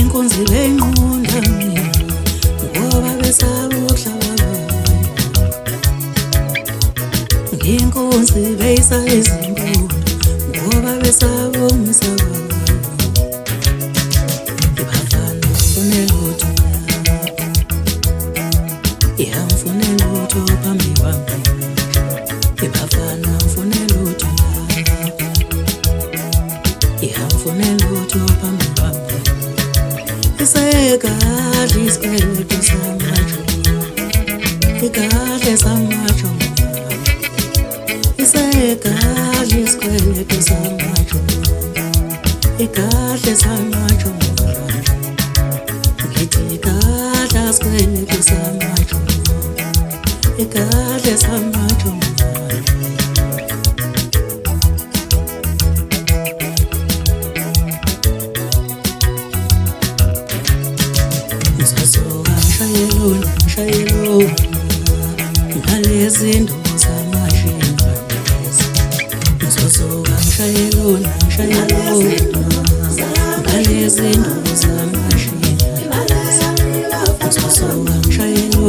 inkunzi benqunda mina ngoba besaba ukuhlala inkunzi beyisa izinkuni ngoba besaba ukumsaba ibafana kufunela ukuthi ihamfunela ukuthi phambi kwami ibafana kufunela ukuthi ihamfunela ukuthi phambi kwami isekadli isikweletu samajo ikadle samajo isekadli isikweletu samajo ikadle samajo ngithi ikadla isikweletu samajo ikadle samajo Shayelo ngalezinto zamashina ngizosuka ngishayelo ngalezinto zamashina ngizosuka ngishayelo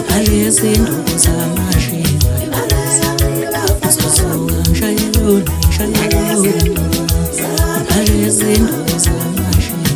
ngalezinto zamashina ngizosuka ngishayelo ngalezinto zamashina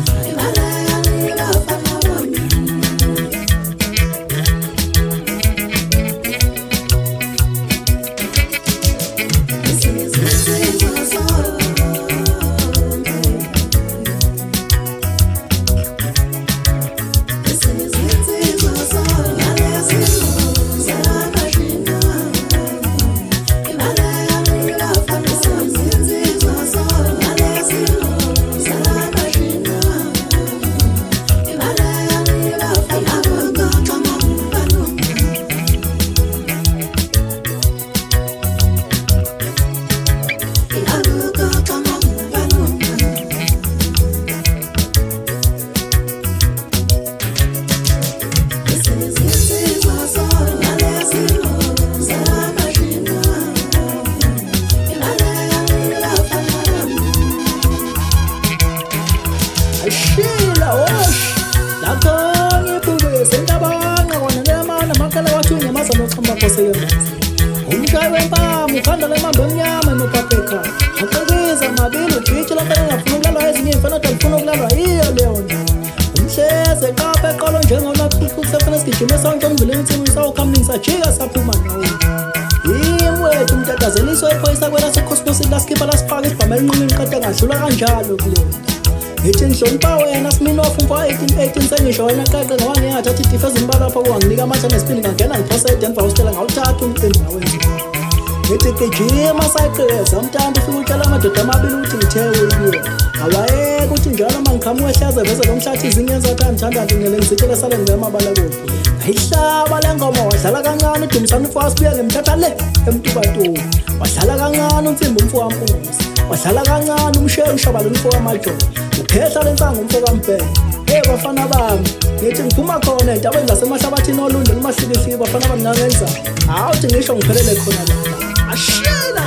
Umshaya wempama ukhanda lemambo emnyama enopapheka aqekiza mabili ujitshe lapha engafuna ukulalwa ezinye imfana alifuna ukulalwa iyo leyo nto umhleze qapha eqolo njengonakusefuna sigijime sonke umvileni insimini sawukhamisa jika saphuma nawo imwethu umtatazeliswa iphoyisa kwela secosmosini lasikhipha lasifaka isibhama elinqumini qede ngadlula kanjalo kuleyo nto ngithi ngihlonipha wena Sminoff umfo 1818 sengisho wena qeqe ngoba ngingathathi idifa ezimbala lapha kuwanginika amandla nesipini ngangena ngiphosa eDenver hostel ngawuthatha umcimbi nawenza ngithi gijima sayiqeza umntanda ufika utshela amadoda amabili ukuthi ngithe uyiwe awayeke uthi njalo mangiqhamuka ehlaze veze lomhlathi izinyenza athanda ngingele ngizitshele sale ngiyamabala kuphi ayihlaba lengoma wadlala kancane udumisana umfo wasibuya ngemthatha le emtubatuba wadlala kancane unsimbi umfo wampunguza wadlala kancane umsheya ushabala umfo wamajoni uphehla lensanga umfo kaMbhele bafana bami ngithi ngiphuma khona entabeni lasemahlabathini olunde lumahlikihli bafana bami ngangenza awuthi ngisho ngiphelele khona la ashela